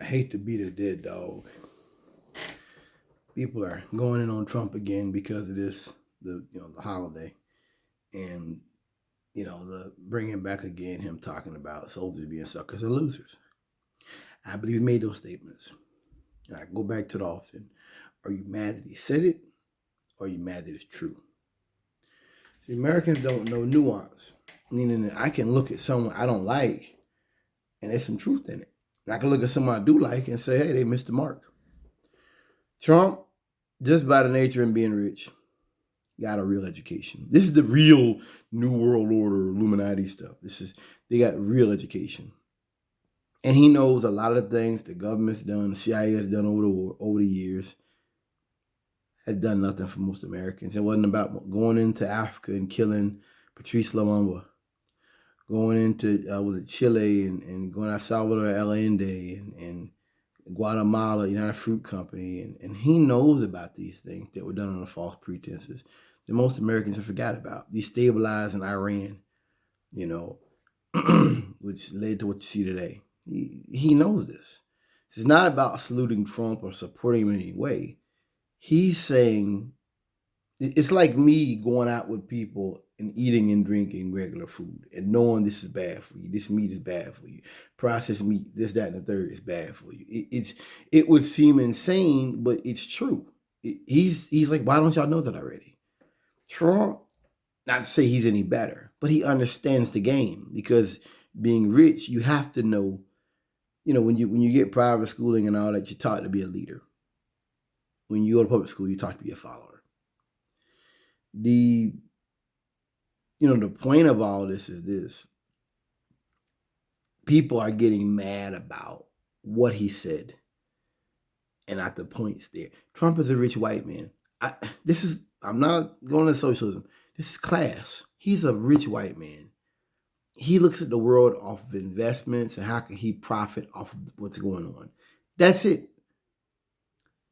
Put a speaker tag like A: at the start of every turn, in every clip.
A: hate to beat a dead dog. People are going in on Trump again because of this, the holiday, and the bringing back again him talking about soldiers being suckers and losers. I believe he made those statements, and I go back to the often. Are you mad that he said it, or are you mad that it's true? See, Americans don't know nuance. Meaning that I can look at someone I don't like, and there's some truth in it. And I can look at someone I do like and say, hey, they missed the mark. Trump, just by the nature of being rich, got a real education. This is the real New World Order Illuminati stuff. They got real education. And he knows a lot of the things the government's done, the CIA has done over the years, has done nothing for most Americans. It wasn't about going into Africa and killing Patrice Lumumba, going into was it Chile and going to Salvador Allende and Guatemala, United Fruit Company, and he knows about these things that were done under false pretenses that most Americans have forgot about. Destabilizing Iran, which led to what you see today. He knows this. It's not about saluting Trump or supporting him in any way. He's saying, it's like me going out with people and eating and drinking regular food and knowing this is bad for you. This meat is bad for you. Processed meat, this, that, and the third is bad for you. It would seem insane, but it's true. He's like, why don't y'all know that already? Trump, not to say he's any better, but he understands the game because being rich, you have to know, when you get private schooling and all that, you're taught to be a leader. When you go to public school, you're taught to be a follower. The point of all this is this. People are getting mad about what he said and not the points there. Trump is a rich white man. I'm not going to socialism. This is class. He's a rich white man. He looks at the world off of investments and how can he profit off of what's going on. That's it.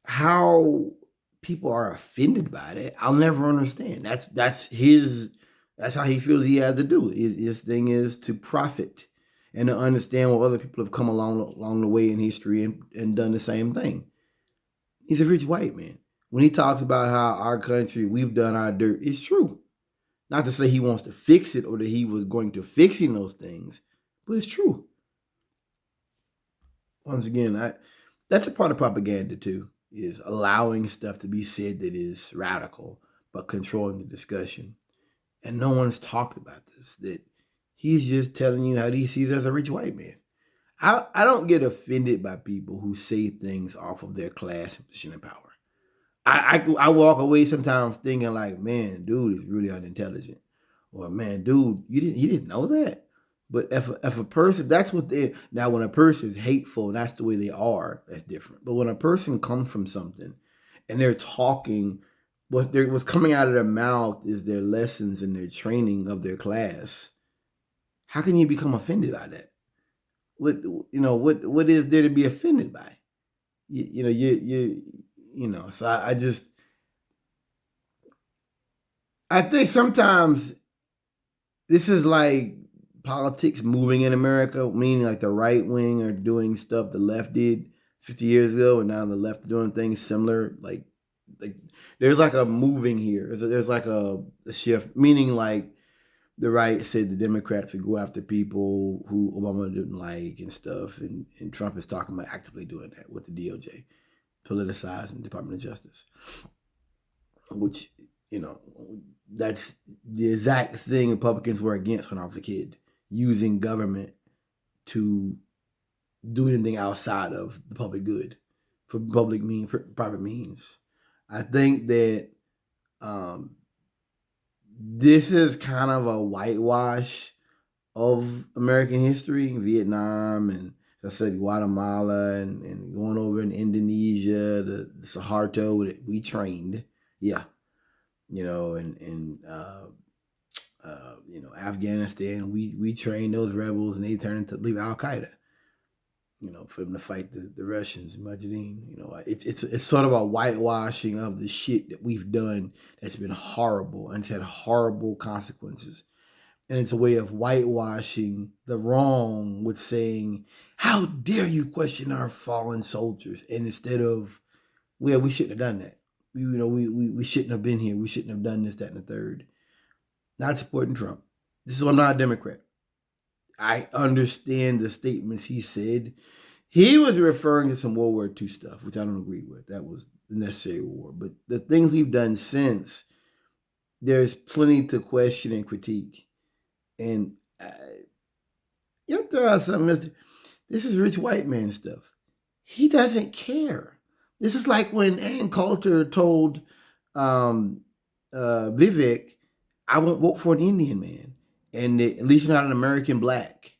A: How people are offended by that, I'll never understand. That's how he feels he has to do it. His thing is to profit and to understand what other people have come along the way in history and done the same thing. He's a rich white man. When he talks about how our country, we've done our dirt, it's true. Not to say he wants to fix it or that he was going to fixing those things, but it's true. Once again, that's a part of propaganda too, is allowing stuff to be said that is radical, but controlling the discussion. And no one's talked about this, that he's just telling you how he sees as a rich white man. I don't get offended by people who say things off of their class and position and power. I walk away sometimes thinking like, man, dude is really unintelligent. Or man, dude, he didn't know that. But if a person, that's what now when a person is hateful, and that's the way they are, that's different. But when a person comes from something and they're talking, what's coming out of their mouth is their lessons and their training of their class. How can you become offended by that? What is there to be offended by? So I think sometimes this is like politics moving in America, meaning like the right wing are doing stuff the left did 50 years ago, and now the left are doing things similar. Like there's like a moving here. There's like a shift, meaning like the right said the Democrats would go after people who Obama didn't like and stuff, and Trump is talking about actively doing that with the DOJ, politicizing Department of Justice, which that's the exact thing Republicans were against when I was a kid, using government to do anything outside of the public good for private means. I think that this is kind of a whitewash of American history, Vietnam, and as I said, Guatemala, and going over in Indonesia, the Suharto that we trained, yeah, and Afghanistan, we trained those rebels, and they turned into, I believe, Al Qaeda. For them to fight the Russians, Mujahideen. It's sort of a whitewashing of the shit that we've done that's been horrible and it's had horrible consequences. And it's a way of whitewashing the wrong with saying, how dare you question our fallen soldiers? And instead of, well, we shouldn't have done that. We shouldn't have been here. We shouldn't have done this, that, and the third. Not supporting Trump. This is why I'm not a Democrat. I understand the statements he said. He was referring to some World War II stuff, which I don't agree with. That was the necessary war. But the things we've done since, there's plenty to question and critique. And you have to throw out something. This is rich white man stuff. He doesn't care. This is like when Ann Coulter told Vivek, I won't vote for an Indian man. And at least not an American black.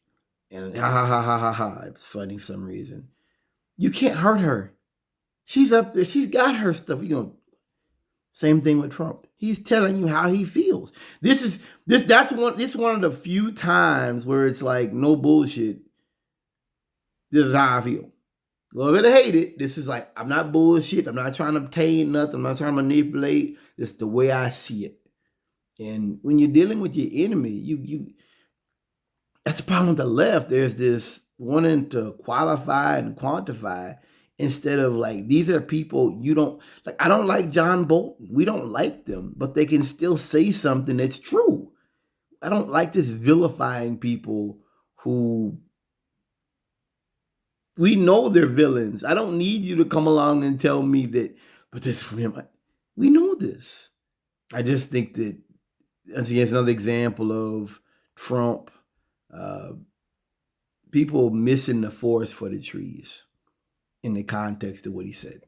A: And ha ha ha ha ha ha. It was funny for some reason. You can't hurt her. She's up there. She's got her stuff. Same thing with Trump. He's telling you how he feels. This is one of the few times where it's like no bullshit. This is how I feel. Love it or hate it. This is like, I'm not bullshit. I'm not trying to obtain nothing. I'm not trying to manipulate. It's the way I see it. And when you're dealing with your enemy, you that's the problem with the left. There's this wanting to qualify and quantify instead of like, these are people you don't like. I don't like John Bolton. We don't like them, but they can still say something that's true. I don't like this vilifying people who we know they're villains. I don't need you to come along and tell me that, but this is from him. We know this. I just think that, once again, it's another example of Trump, people missing the forest for the trees in the context of what he said.